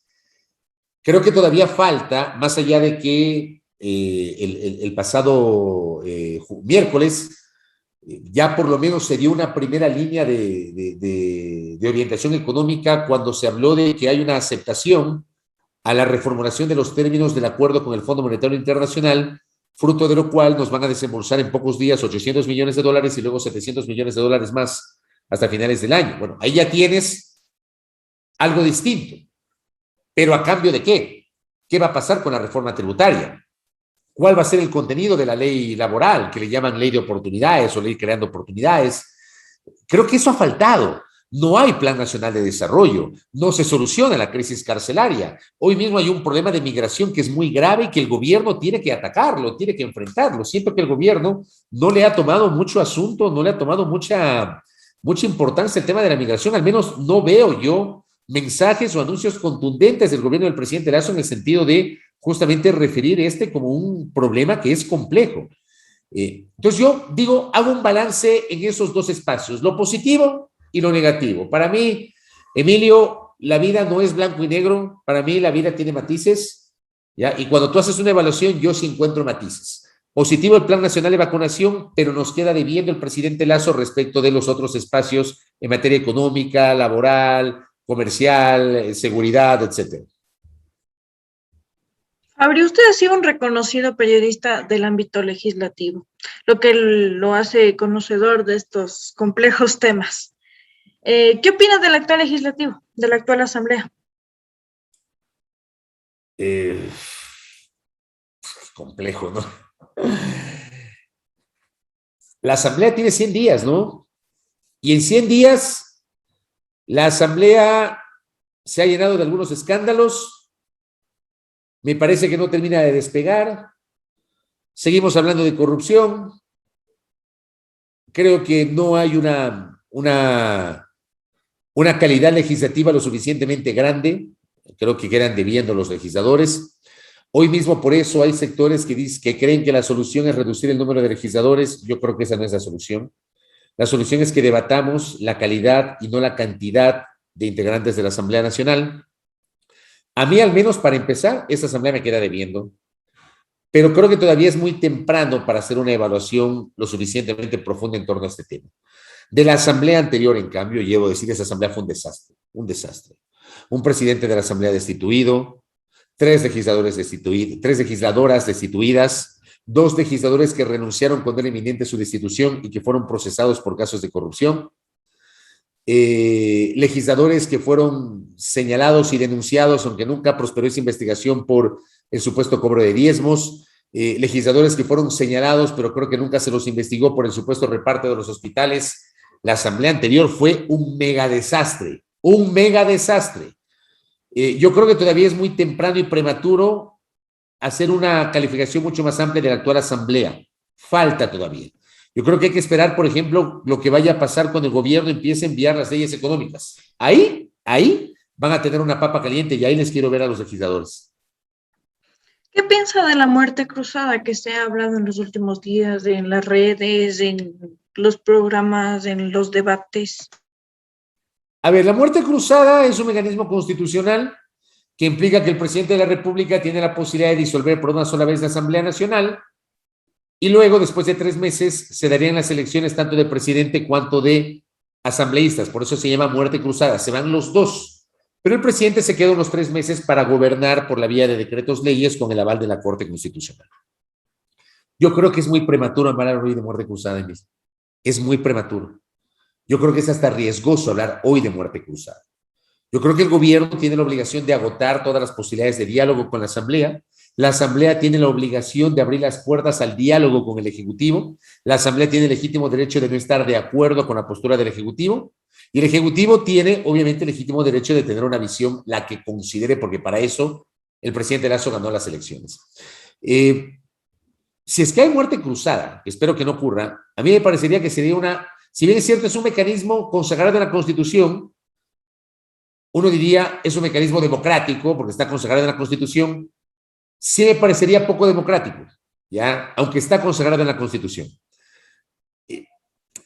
Creo que todavía falta, más allá de que el pasado miércoles ya por lo menos se dio una primera línea de orientación económica cuando se habló de que hay una aceptación a la reformulación de los términos del acuerdo con el Fondo Monetario Internacional, fruto de lo cual nos van a desembolsar en pocos días $800 millones y luego $700 millones más hasta finales del año. Bueno, ahí ya tienes algo distinto. ¿Pero a cambio de qué? ¿Qué va a pasar con la reforma tributaria? ¿Cuál va a ser el contenido de la ley laboral, que le llaman ley de oportunidades o ley creando oportunidades? Creo que eso ha faltado. No hay plan nacional de desarrollo, no se soluciona la crisis carcelaria. Hoy mismo hay un problema de migración que es muy grave y que el gobierno tiene que atacarlo, tiene que enfrentarlo. Siento que el gobierno no le ha tomado mucho asunto, no le ha tomado mucha importancia el tema de la migración. Al menos no veo yo mensajes o anuncios contundentes del gobierno del presidente Lasso en el sentido de justamente referir como un problema que es complejo. Entonces yo digo, hago un balance en esos dos espacios, lo positivo y lo negativo. Para mí, Emilio, la vida no es blanco y negro, para mí la vida tiene matices, ¿ya? Y cuando tú haces una evaluación, yo sí encuentro matices. Positivo el Plan Nacional de Vacunación, pero nos queda debiendo el presidente Lasso respecto de los otros espacios en materia económica, laboral, comercial, seguridad, etcétera. Fabri, usted ha sido un reconocido periodista del ámbito legislativo, lo que lo hace conocedor de estos complejos temas. ¿Qué opina del actual legislativo, de la actual asamblea? Complejo, ¿no? La asamblea tiene 100 días, ¿no? Y en 100 días la asamblea se ha llenado de algunos escándalos, me parece que no termina de despegar, seguimos hablando de corrupción, creo que no hay una calidad legislativa lo suficientemente grande, creo que quedan debiendo los legisladores. Hoy mismo por eso hay sectores que creen que la solución es reducir el número de legisladores. Yo creo que esa no es la solución. La solución es que debatamos la calidad y no la cantidad de integrantes de la Asamblea Nacional. A mí, al menos para empezar, esta Asamblea me queda debiendo, pero creo que todavía es muy temprano para hacer una evaluación lo suficientemente profunda en torno a este tema. De la Asamblea anterior, en cambio, llevo a decir, esa Asamblea fue un desastre, un desastre. Un presidente de la Asamblea destituido, 3 legisladores destituidos, 3 legisladoras destituidas, 2 legisladores que renunciaron cuando era inminente su destitución y que fueron procesados por casos de corrupción, legisladores que fueron señalados y denunciados, aunque nunca prosperó esa investigación por el supuesto cobro de diezmos, legisladores que fueron señalados, pero creo que nunca se los investigó por el supuesto reparto de los hospitales. La asamblea anterior fue un mega desastre, un mega desastre. Yo creo que todavía es muy temprano y prematuro hacer una calificación mucho más amplia de la actual asamblea. Falta todavía. Yo creo que hay que esperar, por ejemplo, lo que vaya a pasar cuando el gobierno empiece a enviar las leyes económicas. Ahí van a tener una papa caliente y ahí les quiero ver a los legisladores. ¿Qué piensa de la muerte cruzada que se ha hablado en los últimos días en las redes, en los programas, en los debates? A ver, la muerte cruzada es un mecanismo constitucional que implica que el presidente de la República tiene la posibilidad de disolver por una sola vez la Asamblea Nacional y luego, después de 3 meses, se darían las elecciones tanto de presidente cuanto de asambleístas. Por eso se llama muerte cruzada. Se van los dos. Pero el presidente se queda unos 3 meses para gobernar por la vía de decretos leyes con el aval de la Corte Constitucional. Yo creo que es muy prematuro hablar hoy de muerte cruzada, Emilio. Es muy prematuro. Yo creo que es hasta riesgoso hablar hoy de muerte cruzada. Yo creo que el gobierno tiene la obligación de agotar todas las posibilidades de diálogo con la Asamblea. La Asamblea tiene la obligación de abrir las puertas al diálogo con el Ejecutivo. La Asamblea tiene el legítimo derecho de no estar de acuerdo con la postura del Ejecutivo. Y el Ejecutivo tiene, obviamente, el legítimo derecho de tener una visión, la que considere, porque para eso el presidente Lasso ganó las elecciones. Si es que hay muerte cruzada, que espero que no ocurra, a mí me parecería que sería si bien es cierto, es un mecanismo consagrado en la Constitución, uno diría es un mecanismo democrático porque está consagrado en la Constitución, sí me parecería poco democrático, ¿ya? Aunque está consagrado en la Constitución.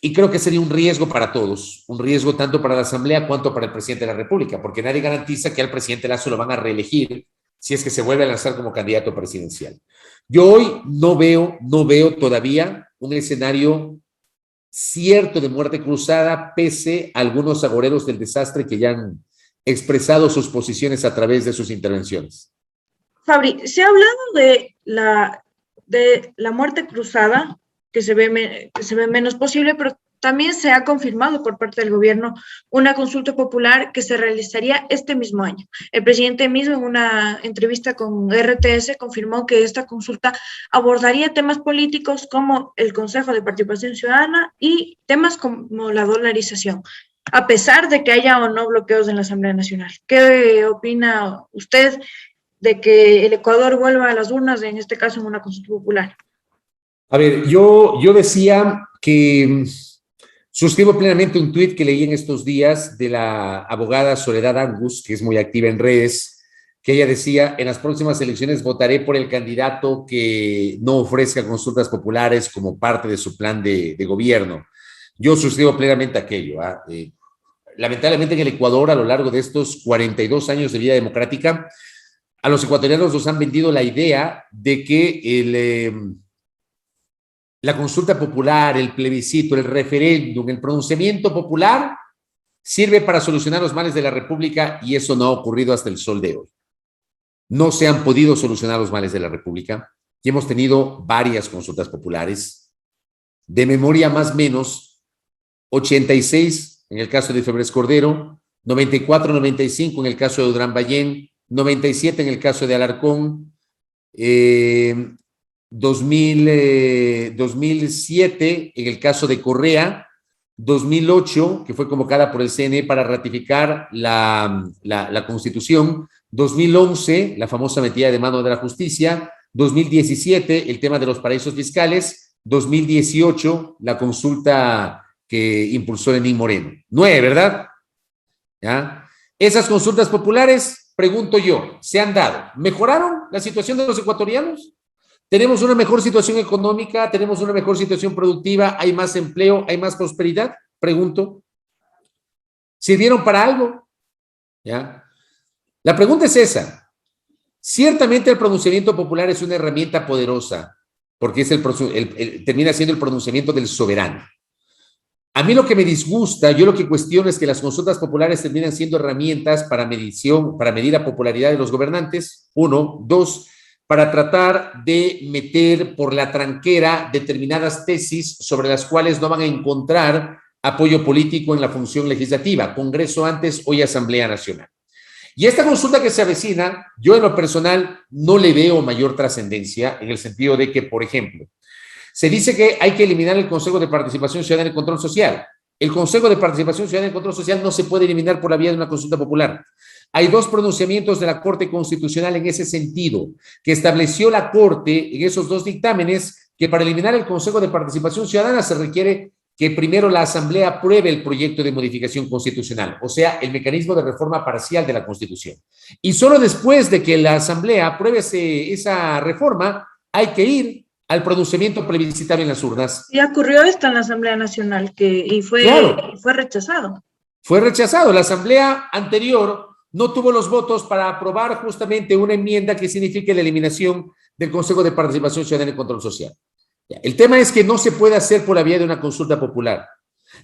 Y creo que sería un riesgo para todos, un riesgo tanto para la Asamblea cuanto para el presidente de la República, porque nadie garantiza que al presidente Lasso lo van a reelegir si es que se vuelve a lanzar como candidato presidencial. Yo hoy no veo todavía un escenario cierto de muerte cruzada, pese a algunos agoreros del desastre que ya han expresado sus posiciones a través de sus intervenciones. Fabri, se ha hablado de la muerte cruzada, que se ve menos posible, pero También se ha confirmado por parte del gobierno una consulta popular que se realizaría este mismo año. El presidente mismo en una entrevista con RTS confirmó que esta consulta abordaría temas políticos como el Consejo de Participación Ciudadana y temas como la dolarización, a pesar de que haya o no bloqueos en la Asamblea Nacional. ¿Qué opina usted de que el Ecuador vuelva a las urnas, en este caso en una consulta popular? A ver, yo decía que suscribo plenamente un tuit que leí en estos días de la abogada Soledad Angus, que es muy activa en redes, que ella decía, en las próximas elecciones votaré por el candidato que no ofrezca consultas populares como parte de su plan de gobierno. Yo suscribo plenamente aquello. Lamentablemente en el Ecuador, a lo largo de estos 42 años de vida democrática, a los ecuatorianos nos han vendido la idea de que la consulta popular, el plebiscito, el referéndum, el pronunciamiento popular sirve para solucionar los males de la República y eso no ha ocurrido hasta el sol de hoy. No se han podido solucionar los males de la República y hemos tenido varias consultas populares. De memoria más o menos, 86 en el caso de Febres Cordero, 94, 95 en el caso de Durán Ballén, 97 en el caso de Alarcón, 2007 en el caso de Correa, 2008, que fue convocada por el CNE para ratificar la Constitución, 2011, la famosa metida de mano de la justicia, 2017, el tema de los paraísos fiscales, 2018, la consulta que impulsó Lenín Moreno. 9, ¿verdad? ¿Ya? Esas consultas populares, pregunto yo, ¿se han dado? ¿Mejoraron la situación de los ecuatorianos? ¿Tenemos una mejor situación económica? ¿Tenemos una mejor situación productiva? ¿Hay más empleo? ¿Hay más prosperidad? Pregunto. ¿Sirvieron para algo? ¿Ya? La pregunta es esa. Ciertamente el pronunciamiento popular es una herramienta poderosa, porque es termina siendo el pronunciamiento del soberano. A mí lo que me disgusta, yo lo que cuestiono es que las consultas populares terminan siendo herramientas para medición, para medir la popularidad de los gobernantes, uno. Dos, para tratar de meter por la tranquera determinadas tesis sobre las cuales no van a encontrar apoyo político en la función legislativa, Congreso antes, hoy Asamblea Nacional. Y esta consulta que se avecina, yo en lo personal no le veo mayor trascendencia en el sentido de que, por ejemplo, se dice que hay que eliminar el Consejo de Participación Ciudadana y Control Social. El Consejo de Participación Ciudadana y Control Social no se puede eliminar por la vía de una consulta popular. Hay dos pronunciamientos de la Corte Constitucional en ese sentido, que estableció la Corte en esos dos dictámenes que para eliminar el Consejo de Participación Ciudadana se requiere que primero la Asamblea apruebe el proyecto de modificación constitucional, o sea, el mecanismo de reforma parcial de la Constitución. Y solo después de que la Asamblea apruebe esa reforma, hay que ir al pronunciamiento plebiscitario en las urnas. Y ocurrió esto en la Asamblea Nacional fue rechazado. Fue rechazado. La Asamblea anterior no tuvo los votos para aprobar justamente una enmienda que signifique la eliminación del Consejo de Participación Ciudadana y Control Social. El tema es que no se puede hacer por la vía de una consulta popular.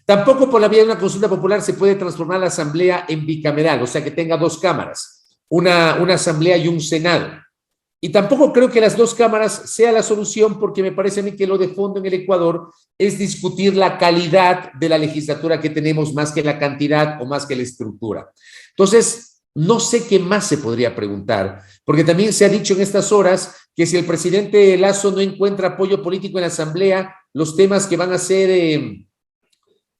Tampoco por la vía de una consulta popular se puede transformar la Asamblea en bicameral, o sea, que tenga dos cámaras, una Asamblea y un Senado. Y tampoco creo que las dos cámaras sea la solución, porque me parece a mí que lo de fondo en el Ecuador es discutir la calidad de la legislatura que tenemos más que la cantidad o más que la estructura. Entonces, no sé qué más se podría preguntar, porque también se ha dicho en estas horas que si el presidente Lasso no encuentra apoyo político en la Asamblea, los temas que van a ser,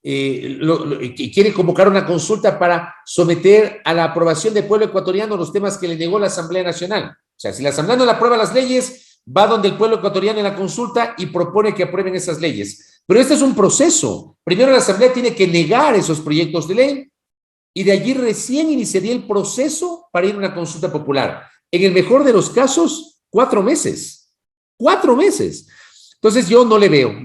quiere convocar una consulta para someter a la aprobación del pueblo ecuatoriano los temas que le negó la Asamblea Nacional. O sea, si la Asamblea no le aprueba las leyes, va donde el pueblo ecuatoriano en la consulta y propone que aprueben esas leyes. Pero este es un proceso. Primero la Asamblea tiene que negar esos proyectos de ley y de allí recién iniciaría el proceso para ir a una consulta popular. En el mejor de los casos, 4 meses. 4 meses. Entonces yo no le veo.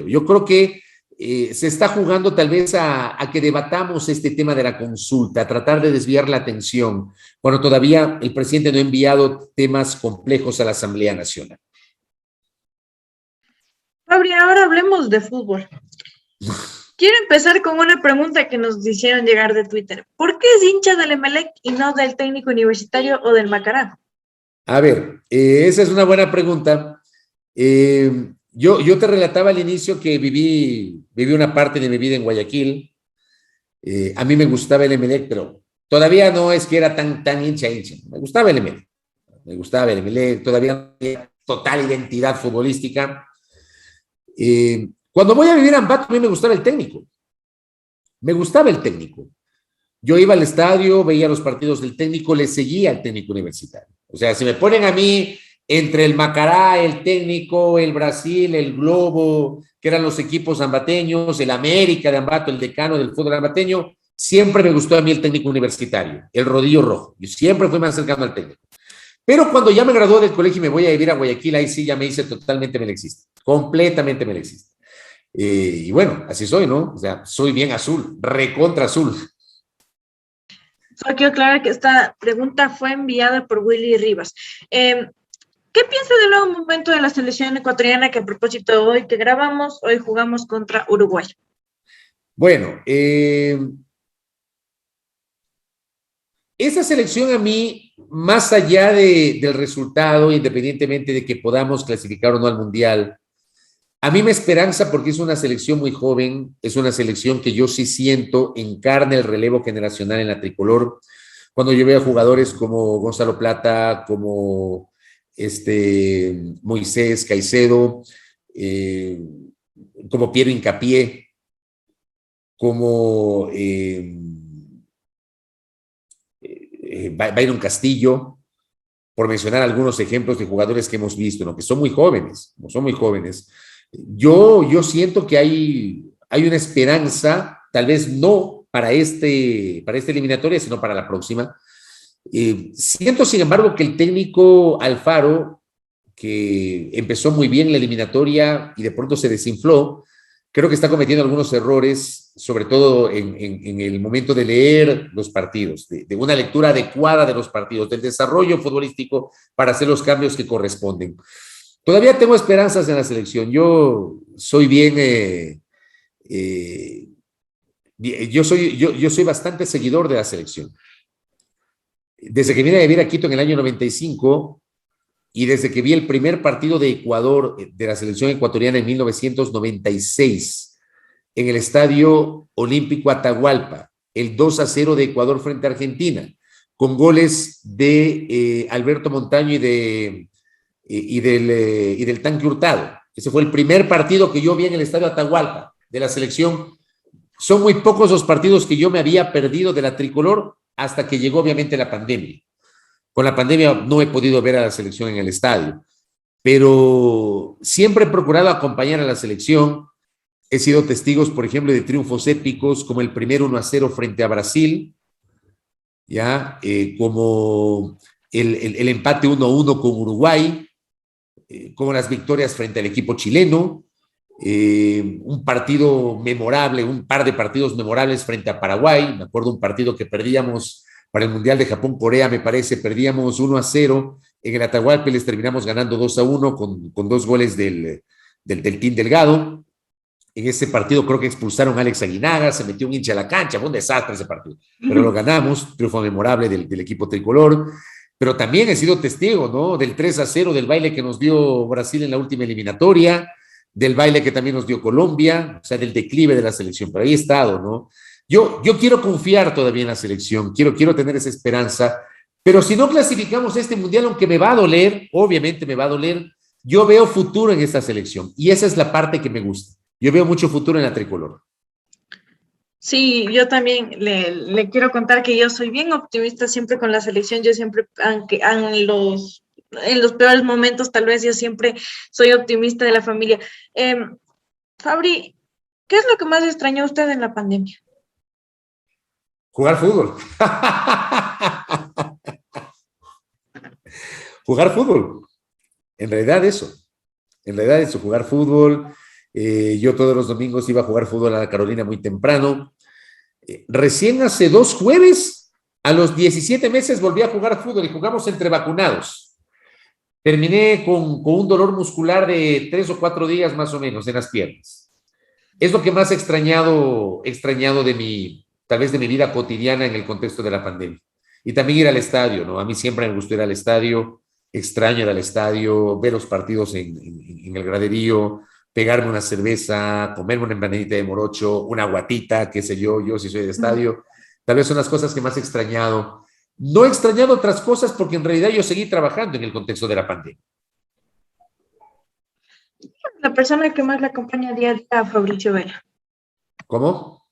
Yo creo que se está jugando tal vez a que debatamos este tema de la consulta, a tratar de desviar la atención, cuando todavía el presidente no ha enviado temas complejos a la Asamblea Nacional. Fabri, ahora hablemos de fútbol. Quiero empezar con una pregunta que nos hicieron llegar de Twitter. ¿Por qué es hincha del Emelec y no del Técnico Universitario o del Macará? A ver, esa es una buena pregunta. yo te relataba al inicio que viví una parte de mi vida en Guayaquil. A mí me gustaba el Emelec, pero todavía no es que era tan hincha. Me gustaba el Emelec. Me gustaba el Emelec, todavía no tenía total identidad futbolística. Cuando voy a vivir a Ambato, a mí me gustaba el técnico. Me gustaba el técnico. Yo iba al estadio, veía los partidos del técnico, le seguía al técnico universitario. O sea, si me ponen a mí entre el Macará, el técnico, el Brasil, el Globo, que eran los equipos ambateños, el América de Ambato, el decano del fútbol ambateño, siempre me gustó a mí el técnico universitario, el rodillo rojo. Yo siempre fui más cercano al técnico. Pero cuando ya me gradué del colegio y me voy a vivir a Guayaquil, ahí sí ya me hice totalmente melexista, completamente melexista. Y bueno, así soy, ¿no? O sea, soy bien azul, recontra azul. Solo quiero aclarar que esta pregunta fue enviada por Willy Rivas. ¿Qué piensa del nuevo momento de la selección ecuatoriana que a propósito de hoy que grabamos, hoy jugamos contra Uruguay? Bueno, esa selección a mí, más allá del resultado, independientemente de que podamos clasificar o no al Mundial, a mí me esperanza porque es una selección muy joven, es una selección que yo sí siento encarna el relevo generacional en la tricolor. Cuando yo veo a jugadores como Gonzalo Plata, como Moisés Caicedo, como Piero Hincapié, como Byron Castillo, por mencionar algunos ejemplos de jugadores que hemos visto, ¿no? Que son muy jóvenes, no son muy jóvenes. Yo siento que hay una esperanza, tal vez no para esta eliminatoria, sino para la próxima. Siento, sin embargo, que el técnico Alfaro, que empezó muy bien la eliminatoria y de pronto se desinfló, creo que está cometiendo algunos errores, sobre todo en el momento de leer los partidos, de una lectura adecuada de los partidos, del desarrollo futbolístico para hacer los cambios que corresponden. Todavía tengo esperanzas en la selección. Yo soy bien, yo soy bastante seguidor de la selección. Desde que vine a vivir a Quito en el año 95 y desde que vi el primer partido de Ecuador, de la selección ecuatoriana en 1996, en el Estadio Olímpico Atahualpa, el 2-0 de Ecuador frente a Argentina, con goles de Alberto Montaño y del Tanque Hurtado. Ese fue el primer partido que yo vi en el Estadio Atahualpa de la selección. Son muy pocos los partidos que yo me había perdido de la tricolor hasta que llegó obviamente la pandemia. Con la pandemia no he podido ver a la selección en el estadio, pero siempre he procurado acompañar a la selección. He sido testigos, por ejemplo, de triunfos épicos como el primer 1-0 frente a Brasil, ¿ya? Como el empate 1-1 con Uruguay, como las victorias frente al equipo chileno, un partido memorable, un par de partidos memorables frente a Paraguay. Me acuerdo un partido que perdíamos para el Mundial de Japón-Corea, me parece, perdíamos 1-0 en el Atahualpa y les terminamos ganando 2-1 con dos goles del Team Delgado. En ese partido creo que expulsaron a Alex Aguinaga, se metió un hincha a la cancha, fue un desastre ese partido, pero lo ganamos, triunfo memorable del equipo tricolor. Pero también he sido testigo, ¿no? Del 3-0, del baile que nos dio Brasil en la última eliminatoria, del baile que también nos dio Colombia, o sea, del declive de la selección, pero ahí he estado, ¿no? Yo quiero confiar todavía en la selección, quiero tener esa esperanza, pero si no clasificamos este mundial, aunque me va a doler, obviamente me va a doler, yo veo futuro en esta selección y esa es la parte que me gusta. Yo veo mucho futuro en la tricolor. Sí, yo también le quiero contar que yo soy bien optimista siempre con la selección. Yo siempre, aunque en los peores momentos, tal vez yo siempre soy optimista de la familia. Fabri, ¿qué es lo que más extrañó a usted en la pandemia? Jugar fútbol. Jugar fútbol. En realidad eso, jugar fútbol. Yo todos los domingos iba a jugar fútbol a la Carolina muy temprano. Recién hace 2 jueves, a los 17 meses, volví a jugar fútbol y jugamos entre vacunados. Terminé con un dolor muscular de 3 o 4 días más o menos en las piernas. Es lo que más he extrañado tal vez de mi vida cotidiana en el contexto de la pandemia. Y también ir al estadio, ¿no? A mí siempre me gustó ir al estadio. extraño ir al estadio, ver los partidos en el graderío, pegarme una cerveza, comerme una empanadita de morocho, una guatita, qué sé yo si soy de estadio. Tal vez son las cosas que más he extrañado. No he extrañado otras cosas porque en realidad yo seguí trabajando en el contexto de la pandemia. La persona que más le acompaña día a día a Fabricio Vela. ¿Cómo?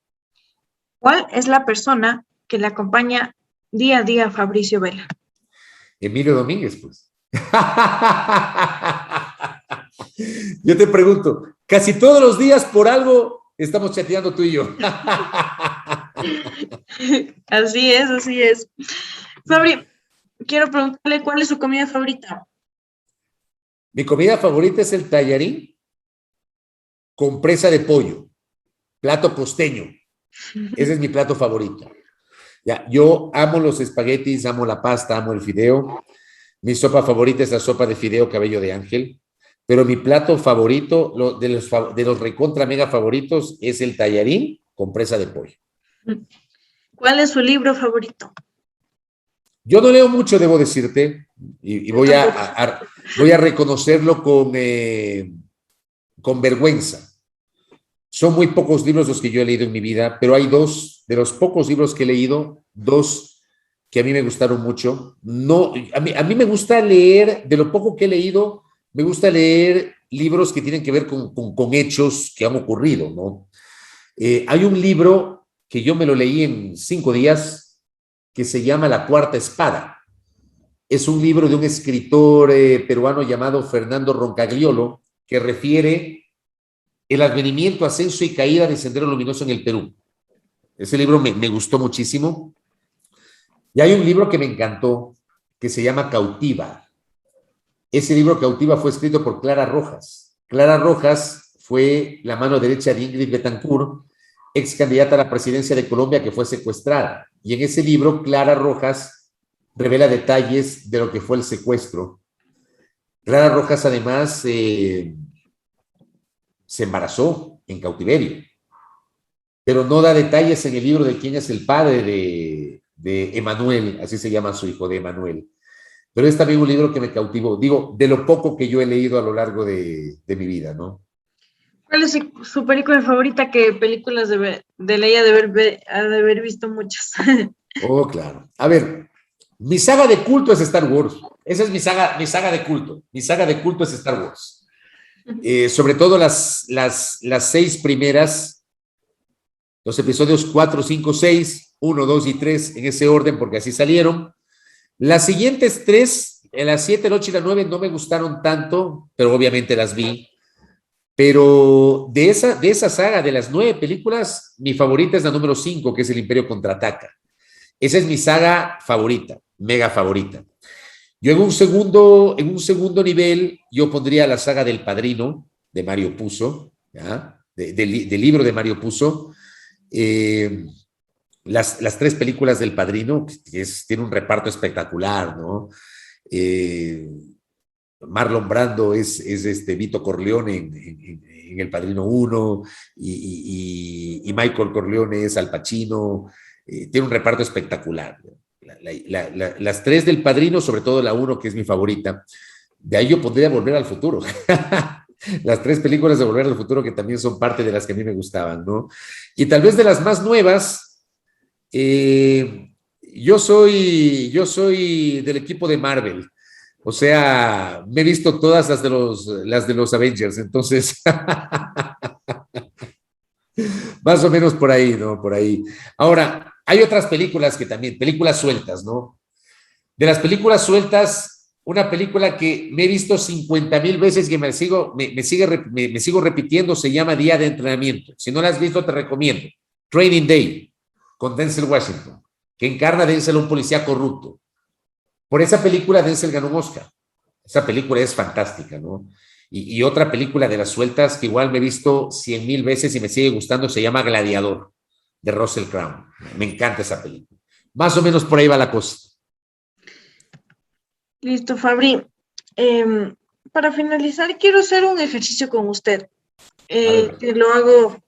¿Cuál es la persona que le acompaña día a día a Fabricio Vela? Emilio Domínguez, pues. Yo te pregunto, casi todos los días por algo estamos chateando tú y yo. Así es, así es. Fabri, quiero preguntarle cuál es su comida favorita. Mi comida favorita es el tallarín con presa de pollo, plato costeño. Ese es mi plato favorito. Ya, yo amo los espaguetis, amo la pasta, amo el fideo. Mi sopa favorita es la sopa de fideo cabello de ángel, pero mi plato favorito, de los recontra mega favoritos, es el tallarín con presa de pollo. ¿Cuál es su libro favorito? Yo no leo mucho, debo decirte, y voy a reconocerlo con vergüenza. Son muy pocos libros los que yo he leído en mi vida, pero hay dos, de los pocos libros que he leído, dos que a mí me gustaron mucho. No, a mí me gusta leer, de lo poco que he leído, me gusta leer libros que tienen que ver con hechos que han ocurrido, ¿no? Hay un libro que yo me lo leí en 5 días que se llama La Cuarta Espada. Es un libro de un escritor peruano llamado Fernando Roncagliolo que refiere el advenimiento, ascenso y caída de Sendero Luminoso en el Perú. Ese libro me gustó muchísimo. Y hay un libro que me encantó que se llama Cautiva. Ese libro Cautiva fue escrito por Clara Rojas. Clara Rojas fue la mano derecha de Ingrid Betancourt, ex candidata a la presidencia de Colombia que fue secuestrada. Y en ese libro Clara Rojas revela detalles de lo que fue el secuestro. Clara Rojas además se embarazó en cautiverio, pero no da detalles en el libro de quién es el padre de Emanuel, así se llama su hijo, de Emanuel. Pero es también un libro que me cautivó, digo, de lo poco que yo he leído a lo largo de mi vida, ¿no? ¿Cuál es su película favorita? ¿Qué películas de ley ha de haber visto muchas? Oh, claro. A ver, mi saga de culto es Star Wars. Esa es mi saga de culto. Mi saga de culto es Star Wars. Sobre todo las 6 primeras, los episodios 4, 5, 6, 1, 2 y 3, en ese orden, porque así salieron. Las siguientes 3, las 7, el 8 y la 9, no me gustaron tanto, pero obviamente las vi. Pero de esa saga, de las 9 películas, mi favorita es la número 5, que es El Imperio Contraataca. Esa es mi saga favorita, mega favorita. Yo en un segundo nivel, yo pondría la saga del Padrino, de Mario Puzo, ¿ya? Del libro de Mario Puzo. Las 3 películas del Padrino, tiene un reparto espectacular, ¿no? Marlon Brando es Vito Corleone en El Padrino 1 y Michael Corleone es Al Pacino. Tiene un reparto espectacular. Las 3 del Padrino, sobre todo la 1, que es mi favorita. De ahí yo pondría Volver al Futuro. Las 3 películas de Volver al Futuro que también son parte de las que a mí me gustaban, ¿no? Y tal vez de las más nuevas, yo soy del equipo de Marvel. O sea, me he visto todas las de los Avengers, entonces más o menos por ahí, ¿no? Por ahí. Ahora, hay otras películas que también, películas sueltas, ¿no? De las películas sueltas, una película que me he visto 50,000 veces y que me sigo repitiendo, se llama Día de Entrenamiento. Si no la has visto, te recomiendo. Training Day, con Denzel Washington, que encarna a Denzel, un policía corrupto. Por esa película Denzel ganó un Oscar. Esa película es fantástica, ¿no? Y otra película de las sueltas que igual me he visto 100,000 veces y me sigue gustando se llama Gladiador, de Russell Crowe. Me encanta esa película. Más o menos por ahí va la cosa. Listo, Fabri. Para finalizar, quiero hacer un ejercicio con usted, que lo hago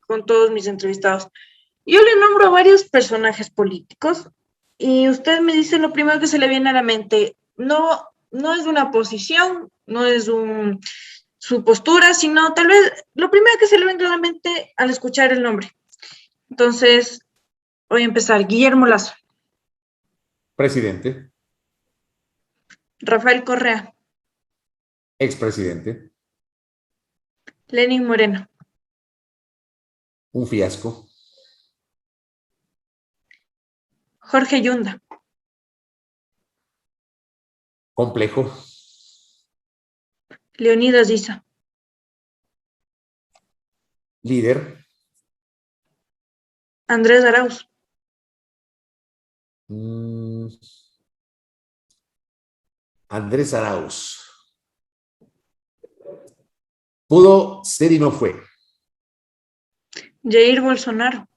con todos mis entrevistados. Yo le nombro a varios personajes políticos y usted me dice lo primero que se le viene a la mente. No no es una posición, no es su postura, sino tal vez lo primero que se le venga a la mente al escuchar el nombre. Entonces, voy a empezar. Guillermo Lazo. Presidente. Rafael Correa. Expresidente. Lenín Moreno. Un fiasco. Jorge Yunda. Complejo. Leonidas Issa. Líder. Andrés Arauz. Andrés Arauz. Pudo ser y no fue. Jair Bolsonaro.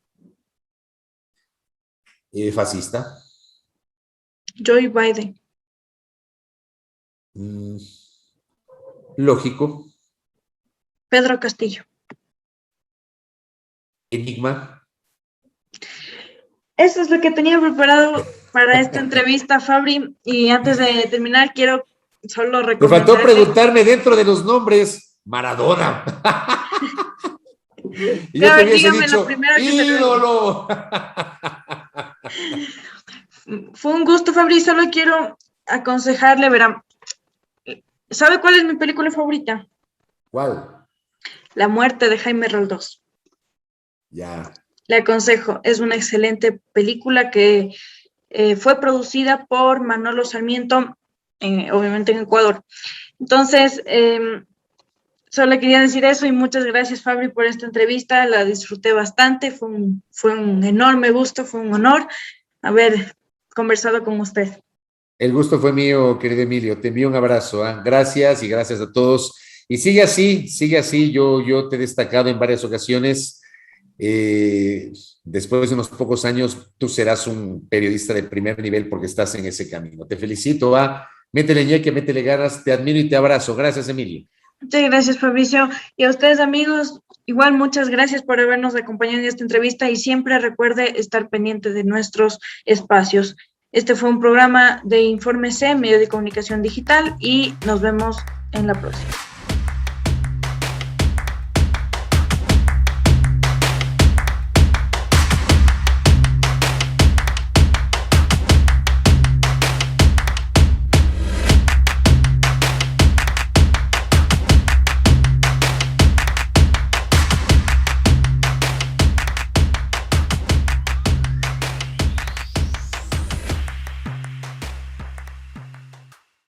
Fascista. Joe Biden. Lógico. Pedro Castillo. Enigma. Eso es lo que tenía preparado para esta entrevista, Fabri. Y antes de terminar, quiero solo Me recomendarte... faltó preguntarme dentro de los nombres, Maradona. Y yo te hubiese dicho, ídolo. Fue un gusto, Fabri. Solo quiero aconsejarle, verán, ¿sabe cuál es mi película favorita? ¿Cuál? La muerte de Jaime Roldós. Ya. Le aconsejo, es una excelente película que fue producida por Manolo Sarmiento, obviamente en Ecuador. Entonces, solo quería decir eso y muchas gracias, Fabri, por esta entrevista. La disfruté bastante, fue un enorme gusto, fue un honor haber conversado con usted. El gusto fue mío, querido Emilio. Te envío un abrazo. ¿Eh? Gracias y gracias a todos. Y sigue así, sigue así. Yo te he destacado en varias ocasiones. Después de unos pocos años, tú serás un periodista de primer nivel porque estás en ese camino. Te felicito. Métele ñeque, métele ganas. Te admiro y te abrazo. Gracias, Emilio. Muchas gracias, Fabricio. Y a ustedes, amigos, igual muchas gracias por habernos acompañado en esta entrevista y siempre recuerde estar pendiente de nuestros espacios. Este fue un programa de Infórmese, medio de comunicación digital, y nos vemos en la próxima.